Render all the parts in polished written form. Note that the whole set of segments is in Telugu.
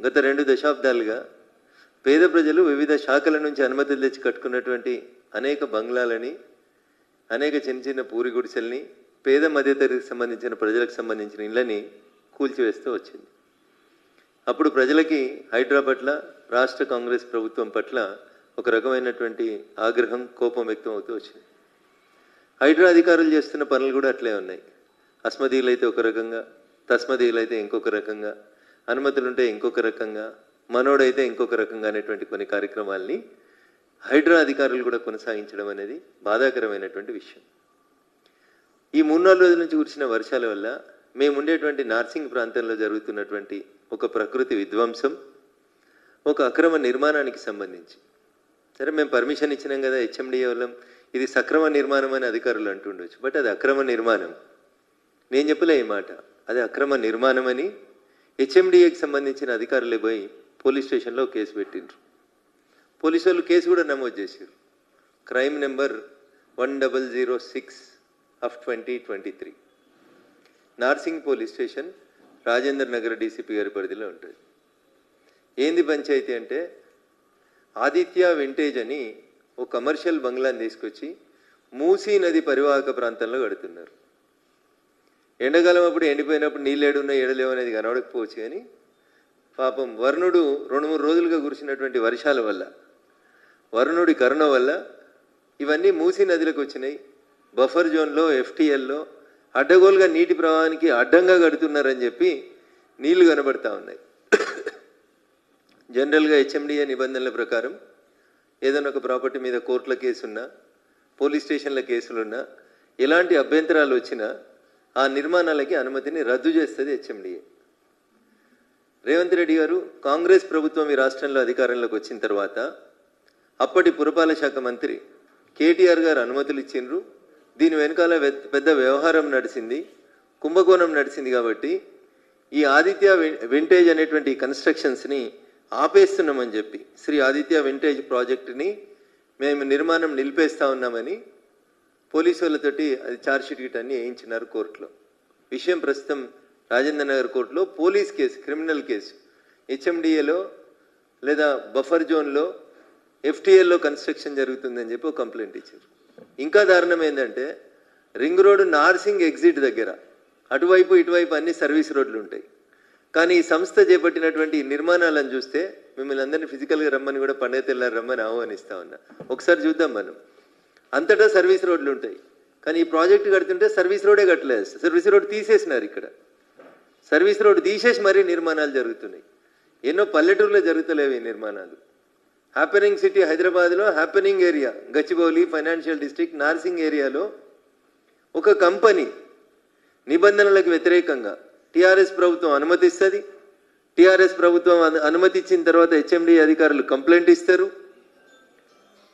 గత 2 దశాబ్దాలుగా పేద ప్రజలు వివిధ శాఖల నుంచి అనుమతులు తెచ్చి కట్టుకున్నటువంటి అనేక బంగ్లాలని, అనేక చిన్న చిన్న పూరి గుడిసెల్ని, పేద మధ్యతరగతికి సంబంధించిన ప్రజలకు సంబంధించిన ఇళ్ళని కూల్చివేస్తూ వచ్చింది. అప్పుడు ప్రజలకి హైడ్రా పట్ల, రాష్ట్ర కాంగ్రెస్ ప్రభుత్వం పట్ల ఒక రకమైనటువంటి ఆగ్రహం, కోపం వ్యక్తం అవుతూ వచ్చింది. హైడ్రా అధికారులు చేస్తున్న పనులు కూడా అట్లే ఉన్నాయి. అస్మదీయులైతే ఒక రకంగా, తస్మదీయులైతే ఇంకొక రకంగా, అనుమతులుంటే ఇంకొక రకంగా, మనోడైతే ఇంకొక రకంగా అనేటువంటి కొన్ని కార్యక్రమాల్ని హైడ్రా అధికారులు కూడా కొనసాగించడం అనేది బాధాకరమైనటువంటి విషయం. ఈ 3-4 రోజుల నుంచి కురిసిన వర్షాల వల్ల మేము ఉండేటువంటి నార్సింగ్ ప్రాంతంలో జరుగుతున్నటువంటి ఒక ప్రకృతి విధ్వంసం, ఒక అక్రమ నిర్మాణానికి సంబంధించి, సరే మేము పర్మిషన్ ఇచ్చినాం కదా హెచ్ఎండిఏ వాళ్ళం, ఇది సక్రమ నిర్మాణం అని అధికారులు అంటుండొచ్చు, బట్ అది అక్రమ నిర్మాణం. నేను చెప్పలే ఈ మాట, అది అక్రమ నిర్మాణం అని హెచ్ఎండిఏకి సంబంధించిన అధికారులే పోయి పోలీస్ స్టేషన్లో కేసు పెట్టిండ్రు. పోలీసు వాళ్ళు కేసు కూడా నమోదు చేశారు. Crime number 1006/2023. Narsingi police station Rajendra Nagar DCP గారి పరిధిలో ఉంటుంది. ఏంది పంచాయతీ అంటే, ఆదిత్య వింటేజ్ అని ఒక కమర్షియల్ బంగ్లాని తీసుకొచ్చి మూసీ నది పరివాహక ప్రాంతంలో కడుతున్నారు. ఎండాకాలం అప్పుడు ఎండిపోయినప్పుడు నీళ్ళు ఏడున్నా ఏడలేవు అనేది కనబడకపోవచ్చు, కానీ పాపం వరుణుడు 2-3 రోజులుగా కురిసినటువంటి వర్షాల వల్ల, వరుణుడి కరుణ వల్ల ఇవన్నీ మూసీ నదిలోకి వచ్చినాయి. బఫర్ జోన్లో, ఎఫ్టీఎల్లో అడ్డగోలుగా నీటి ప్రవాహానికి అడ్డంగా కడుతున్నారని చెప్పి నీళ్లు కనబడతా ఉన్నాయి. జనరల్గా హెచ్ఎండిఏ నిబంధనల ప్రకారం ఏదైనా ఒక ప్రాపర్టీ మీద కోర్టుల కేసున్నా, పోలీస్ స్టేషన్ల కేసులున్నా, ఎలాంటి అభ్యంతరాలు వచ్చినా ఆ నిర్మాణాలకి అనుమతిని రద్దు చేస్తుంది హెచ్ఎండిఏ. రేవంత్ రెడ్డి గారు కాంగ్రెస్ ప్రభుత్వం ఈ రాష్ట్రంలో అధికారంలోకి వచ్చిన తర్వాత అప్పటి పురపాలక శాఖ మంత్రి కేటీఆర్ గారు అనుమతులు ఇచ్చిండ్రు. దీని వెనకాల పెద్ద వ్యవహారం నడిచింది, కుంభకోణం నడిచింది. కాబట్టి ఈ ఆదిత్య వింటేజ్ అనేటువంటి కన్స్ట్రక్షన్స్ని ఆపేస్తున్నామని చెప్పి, శ్రీ ఆదిత్య వింటేజ్ ప్రాజెక్టుని మేము నిర్మాణం నిలిపేస్తా ఉన్నామని పోలీసు వాళ్ళతోటి అది ఛార్జ్షీట్ గిట్ అన్ని వేయించినారు కోర్టులో. విషయం ప్రస్తుతం రాజేంద్ర నగర్ కోర్టులో పోలీస్ కేసు, క్రిమినల్ కేసు, హెచ్ఎండిఏలో లేదా బఫర్ జోన్లో, ఎఫ్టీఎల్లో కన్స్ట్రక్షన్ జరుగుతుందని చెప్పి ఒక కంప్లైంట్ ఇచ్చారు. ఇంకా దారుణం ఏంటంటే, రింగ్ రోడ్డు నార్సింగ్ ఎగ్జిట్ దగ్గర అటువైపు ఇటువైపు అన్ని సర్వీస్ రోడ్లు ఉంటాయి. కానీ ఈ సంస్థ చేపట్టినటువంటి నిర్మాణాలను చూస్తే మిమ్మల్ని అందరినీ ఫిజికల్గా రమ్మని కూడా పండుగ తెల్లారు రమ్మని ఆహ్వానిస్తా ఉన్నా. ఒకసారి చూద్దాం. మనం అంతటా సర్వీస్ రోడ్లు ఉంటాయి, కానీ ఈ ప్రాజెక్టు కడుతుంటే సర్వీస్ రోడే కట్టలేదు. సర్వీస్ రోడ్ తీసేసినారు. ఇక్కడ సర్వీస్ రోడ్ తీసేసి మరీ నిర్మాణాలు జరుగుతున్నాయి. ఎన్నో పల్లెటూరులో జరుగుతలేవు ఈ నిర్మాణాలు. హ్యాపెనింగ్ సిటీ హైదరాబాద్లో happening area, Gachibowli financial district, Narsingi ఏరియాలో ఒక కంపెనీ నిబంధనలకు వ్యతిరేకంగా టీఆర్ఎస్ ప్రభుత్వం అనుమతిస్తుంది. టీఆర్ఎస్ ప్రభుత్వం అనుమతి ఇచ్చిన తర్వాత హెచ్ఎండి అధికారులు కంప్లైంట్ ఇస్తారు.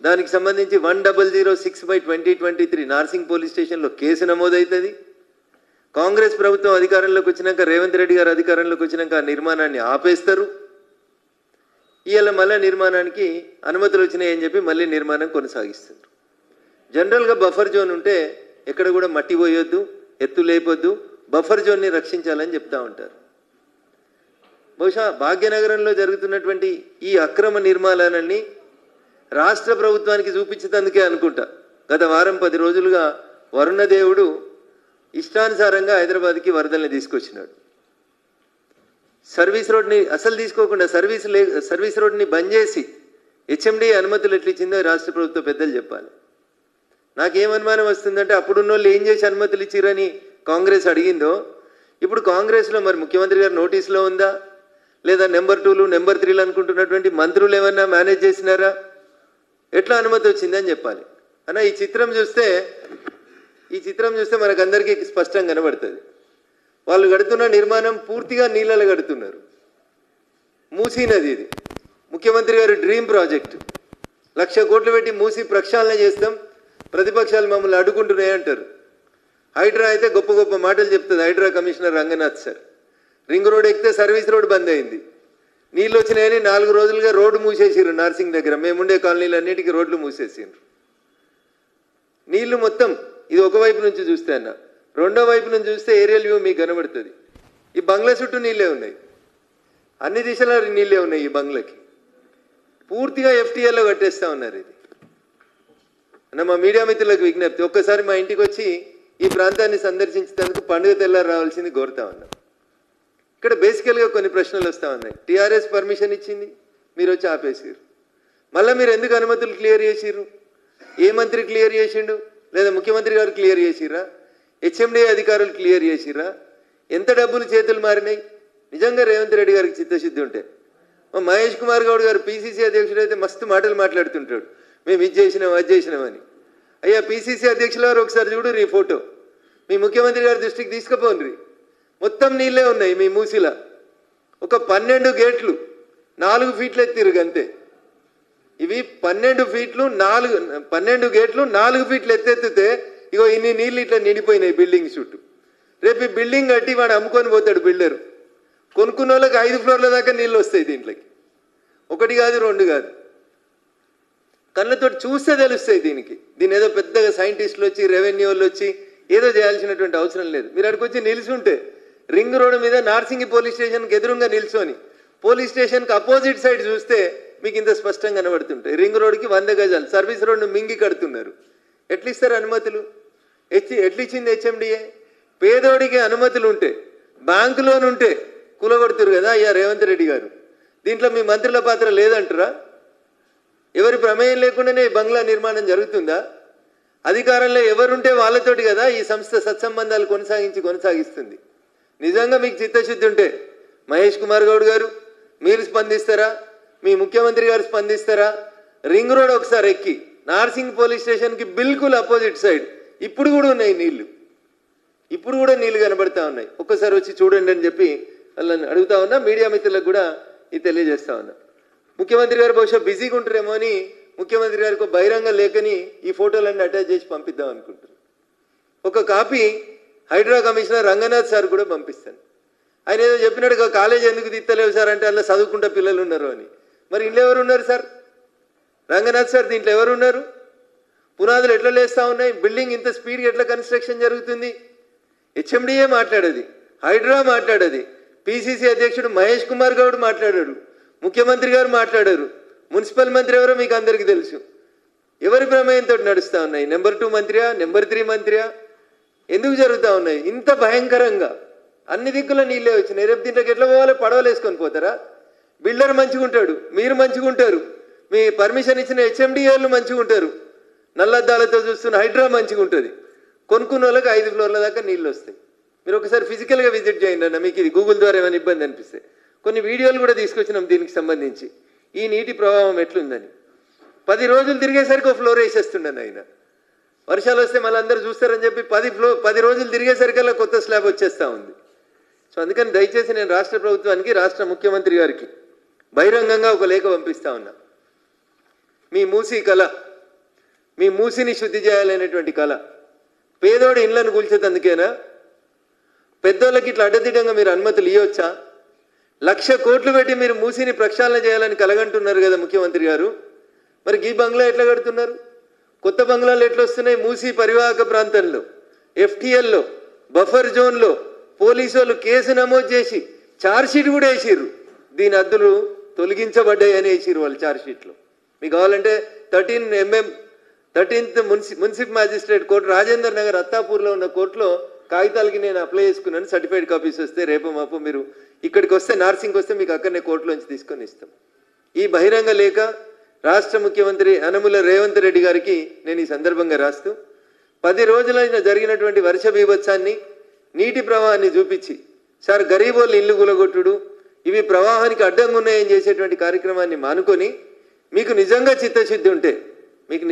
దానికి సంబంధించి 1006/2023 నార్సింగ్ పోలీస్ స్టేషన్లో కేసు నమోదవుతుంది. కాంగ్రెస్ ప్రభుత్వం అధికారంలోకి వచ్చినాక, రేవంత్ రెడ్డి గారు అధికారంలోకి వచ్చినాక ఆ నిర్మాణాన్ని ఆపేస్తారు. ఇవాళ మళ్ళీ నిర్మాణానికి అనుమతులు వచ్చినాయని చెప్పి మళ్ళీ నిర్మాణం కొనసాగిస్తారు. జనరల్గా బఫర్ జోన్ ఉంటే ఎక్కడ కూడా మట్టి పోయొద్దు, ఎత్తు లేపొద్దు, బఫర్ జోన్ని రక్షించాలని చెప్తా ఉంటారు. బహుశా భాగ్యనగరంలో జరుగుతున్నటువంటి ఈ అక్రమ నిర్మాణాలన్నీ రాష్ట్ర ప్రభుత్వానికి చూపించేందుకే అనుకుంటా. గత వారం 10 రోజులుగా వరుణదేవుడు ఇష్టానుసారంగా హైదరాబాద్కి వరదల్ని తీసుకొచ్చినాడు. సర్వీస్ రోడ్ని అసలు తీసుకోకుండా సర్వీస్ రోడ్ని బంద్ చేసి హెచ్ఎండి అనుమతులు ఎట్లా ఇచ్చిందో రాష్ట్ర ప్రభుత్వ పెద్దలు చెప్పాలి. నాకేం అనుమానం వస్తుందంటే, అప్పుడున్న వాళ్ళు ఏం చేసి అనుమతులు ఇచ్చిరని కాంగ్రెస్ అడిగిందో, ఇప్పుడు కాంగ్రెస్లో మరి ముఖ్యమంత్రి గారు నోటీసులో ఉందా, లేదా నెంబర్ 2లు నెంబర్ 3లు అనుకుంటున్నటువంటి మంత్రులు ఏమన్నా మేనేజ్ చేసినారా, ఎట్లా అనుమతి వచ్చిందని చెప్పాలి. అన్న ఈ చిత్రం చూస్తే మనకందరికీ స్పష్టంగా కనబడుతుంది. వాళ్ళు కడుతున్న నిర్మాణం పూర్తిగా నీళ్ళలో కడుతున్నారు. మూసీ నది ఇది. ముఖ్యమంత్రి గారి డ్రీమ్ ప్రాజెక్ట్. 1,00,000 కోట్లు పెట్టి మూసీ ప్రక్షాళన చేస్తాం, ప్రతిపక్షాలు మమ్మల్ని అడ్డుకుంటున్నాయి అంటారు. హైడ్రా అయితే గొప్ప గొప్ప మాటలు చెప్తుంది. HYDRAA commissioner Ranganath sir ring road ఎక్కితే సర్వీస్ రోడ్ బంద్ అయింది. నీళ్ళు వచ్చినాయని 4 రోజులుగా రోడ్డు మూసేసిర్రు. నార్సింగ్ దగ్గర మేముండే కాలనీలు అన్నిటికీ రోడ్లు మూసేసిండ్రు. నీళ్లు మొత్తం ఇది ఒకవైపు నుంచి చూస్తే అన్న, రెండో వైపు నుంచి చూస్తే ఏరియల్ వ్యూ మీకు కనబడుతుంది. ఈ బంగ్లా చుట్టూ నీళ్ళే ఉన్నాయి. అన్ని దిశల నీళ్ళే ఉన్నాయి ఈ బంగ్లాకి. పూర్తిగా FTL కట్టేస్తా ఉన్నారు. ఇది అన్న మా మీడియా మిత్రులకు విజ్ఞప్తి, ఒక్కసారి మా ఇంటికి వచ్చి ఈ ప్రాంతాన్ని సందర్శించేందుకు పండుగ తెల్లారు రావాల్సింది కోరుతా ఉన్నా. ఇక్కడ బేసికల్గా కొన్ని ప్రశ్నలు వస్తూ ఉన్నాయి. TRS పర్మిషన్ ఇచ్చింది, మీరు వచ్చి ఆపేసారు. మళ్ళీ మీరు ఎందుకు అనుమతులు క్లియర్ చేసిర్రు? ఏ మంత్రి క్లియర్ చేసిండు? లేదా ముఖ్యమంత్రి గారు క్లియర్ చేసిర్రా? HMDA అధికారులు క్లియర్ చేసిర్రా? ఎంత డబ్బులు చేతులు మారినాయి? నిజంగా రేవంత్ రెడ్డి గారికి చిత్తశుద్ధి ఉంటే, మా మహేష్ కుమార్ గౌడ్ గారు PCC అధ్యక్షుడు అయితే మస్తు మాటలు మాట్లాడుతుంటాడు, మేము ఇది చేసినాం అది చేసినామని. అయ్యా PCC అధ్యక్షుల వారు ఒకసారి చూడు ఈ ఫోటో, మీ ముఖ్యమంత్రి గారి దృష్టికి తీసుకుపోండి. మొత్తం నీళ్ళే ఉన్నాయి మీ మూసిలా. ఒక 12 గేట్లు 4 ఫీట్లు ఎత్తిరు అంతే. ఇవి 12 గేట్లు 4 ఫీట్లు ఎత్తెత్తితే ఇగో ఇన్ని నీళ్ళు ఇట్లా నిండిపోయినాయి బిల్డింగ్ చుట్టూ. రేపు ఈ బిల్డింగ్ కట్టి వాడు అమ్ముకొని పోతాడు బిల్డరు. కొనుక్కున్న వాళ్ళకి 5 ఫ్లోర్ల దాకా నీళ్ళు వస్తాయి దీంట్లోకి. 1 కాదు 2 కాదు, కళ్ళతో చూస్తే తెలుస్తాయి దీనికి. దీని ఏదో పెద్దగా సైంటిస్టులు వచ్చి రెవెన్యూ వాళ్ళు వచ్చి ఏదో చేయాల్సినటువంటి అవసరం లేదు. మీరు అక్కడికి వచ్చి నిల్చుంటే రింగ్ రోడ్డు మీద నార్సింగి పోలీస్ స్టేషన్కి ఎదురుగా నిల్చొని పోలీస్ స్టేషన్కి అపోజిట్ సైడ్ చూస్తే మీకు ఇంత స్పష్టంగా కనబడుతుంటాయి. రింగ్ రోడ్డుకి 100 గజాలు సర్వీస్ రోడ్ను మింగి కడుతున్నారు. ఎట్లిస్తారు అనుమతులు? ఎట్లిచ్చింది HMDA? పేదోడికి అనుమతులు ఉంటే, బ్యాంకు లోన్ ఉంటే కూలగొడుతురు కదా అయ్యా రేవంత్ రెడ్డి గారు. దీంట్లో మీ మంత్రుల పాత్ర లేదంటారా? ఎవరి ప్రమేయం లేకుండానే బంగ్లా నిర్మాణం జరుగుతుందా? అధికారంలో ఎవరుంటే వాళ్ళతోటి కదా ఈ సంస్థ సత్సంబంధాలు కొనసాగిస్తుంది. నిజంగా మీకు చిత్తశుద్ధి ఉంటే మహేష్ కుమార్ గౌడ్ గారు మీరు స్పందిస్తారా? మీ ముఖ్యమంత్రి గారు స్పందిస్తారా? రింగ్ రోడ్ ఒకసారి ఎక్కి నార్సింగ్ పోలీస్ స్టేషన్కి బిల్కుల్ అపోజిట్ సైడ్ ఇప్పుడు కూడా ఉన్నాయి నీళ్లు, ఇప్పుడు కూడా నీళ్లు కనబడతా ఉన్నాయి. ఒక్కసారి వచ్చి చూడండి అని చెప్పి వాళ్ళని అడుగుతా ఉన్నా. మీడియా మిత్రులకు కూడా ఇది తెలియజేస్తా ఉన్నా. ముఖ్యమంత్రి గారు బహుశా బిజీగా ఉంటారేమో అని ముఖ్యమంత్రి గారికి బహిరంగ లేఖని ఈ ఫోటోలన్నీ అటాచ్ చేసి పంపిద్దాం అనుకుంటారు. ఒక copy HYDRAA commissioner Ranganath sir కూడా పంపిస్తాను. ఆయన ఏదో చెప్పినట్టుగా కాలేజ్ ఎందుకు తీస్తలేవు సార్ అంటే అందులో చదువుకుంటే పిల్లలు ఉన్నారు అని. మరి ఇంట్లో ఎవరు ఉన్నారు సార్? రంగనాథ్ సార్ దీంట్లో ఎవరు ఉన్నారు? పునాదులు ఎట్లా లేస్తూ ఉన్నాయి? బిల్డింగ్ ఇంత స్పీడ్గా ఎట్లా కన్స్ట్రక్షన్ జరుగుతుంది? HMDA మాట్లాడేది, హైడ్రా మాట్లాడేది, PCC అధ్యక్షుడు మహేష్ కుమార్ గౌడ్ మాట్లాడారు, ముఖ్యమంత్రి గారు మాట్లాడారు, మున్సిపల్ మంత్రి ఎవరో మీకు అందరికీ తెలుసు. ఎవరి ప్రమేయంతో నడుస్తూ ఉన్నాయి? నెంబర్ 2 మంత్రియా, నెంబర్ 3 మంత్రియా? ఎందుకు జరుగుతూ ఉన్నాయి ఇంత భయంకరంగా? అన్ని దిక్కుల నీళ్ళే వచ్చినాయి. రేపు దీంట్లోకి ఎట్లా పోవాలి? పడవలు వేసుకొని పోతారా? బిల్డర్ మంచిగా ఉంటాడు, మీరు మంచిగా ఉంటారు, మీ పర్మిషన్ ఇచ్చిన HMDAలు మంచిగా ఉంటారు, నల్లద్దాలతో చూస్తున్న హైడ్రా మంచిగా ఉంటుంది. కొనుక్కున్న వాళ్ళకి 5 ఫ్లోర్ల దాకా నీళ్ళు వస్తాయి. మీరు ఒకసారి ఫిజికల్గా విజిట్ చేయండి అన్న, మీకు ఇది గూగుల్ ద్వారా ఏమైనా ఇబ్బంది అనిపిస్తే. కొన్ని వీడియోలు కూడా తీసుకొచ్చినాం దీనికి సంబంధించి, ఈ నీటి ప్రవాహం ఎట్లుందని. 10 రోజులు తిరిగేసరికి ఒక ఫ్లోర్ వేసేస్తుండను ఆయన. వర్షాలు వస్తే మళ్ళీ అందరూ చూస్తారని చెప్పి 10 రోజులు తిరిగేసరికల్లా కొత్త స్లాబ్ వచ్చేస్తూ ఉంది. సో అందుకని దయచేసి నేను రాష్ట్ర ప్రభుత్వానికి, రాష్ట్ర ముఖ్యమంత్రి గారికి బహిరంగంగా ఒక లేఖ పంపిస్తా ఉన్నా. మీ మూసి కళ, మీ మూసిని శుద్ధి చేయాలనేటువంటి కళ పేదోడి ఇళ్లను కూల్చేందుకేనా? పెద్దోళ్ళకి ఇట్లా అడ్డదిడ్డంగా మీరు అనుమతులు ఇవ్వచ్చా? 1,00,000 కోట్లు పెట్టి మీరు మూసిని ప్రక్షాళన చేయాలని కలగంటున్నారు కదా ముఖ్యమంత్రి గారు. మరి ఈ బంగ్లా ఎట్లా కడుతున్నారు? కొత్త బంగ్లాలు ఎట్లా వస్తున్నాయి? మూసి పరివాహక ప్రాంతంలో, FTLలో, బఫర్ జోన్లో పోలీసు వాళ్ళు కేసు నమోదు చేసి ఛార్జ్షీట్ కూడా వేసిర్రు. దీని అద్దులు తొలగించబడ్డాయని వేసిర్రు వాళ్ళు ఛార్జ్షీట్లో. మీకు కావాలంటే 13th municipal magistrate court Rajendra Nagar అత్తాపూర్లో ఉన్న కోర్టులో కాగితాలకి నేను అప్లై చేసుకున్నాను. సర్టిఫైడ్ కాపీస్ వస్తే రేపు మాపు మీరు ఇక్కడికి వస్తే, నార్సింగ్కి వస్తే మీకు అక్కడనే కోర్టులోంచి తీసుకొని ఇస్తాం. ఈ బహిరంగ లేఖ రాష్ట్ర ముఖ్యమంత్రి యనమల రేవంత్ రెడ్డి గారికి నేను ఈ సందర్భంగా రాస్తూ 10 రోజులైన జరిగినటువంటి వర్ష బీభత్సాన్ని, నీటి ప్రవాహాన్ని చూపించి, సార్ గరీబోళ్ళు ఇల్లు కూలగొట్టుడు, ఇవి ప్రవాహానికి అడ్డంగా ఉన్నాయని చేసేటువంటి కార్యక్రమాన్ని మానుకొని మీకు నిజంగా చిత్తశుద్ధి ఉంటే, మీకు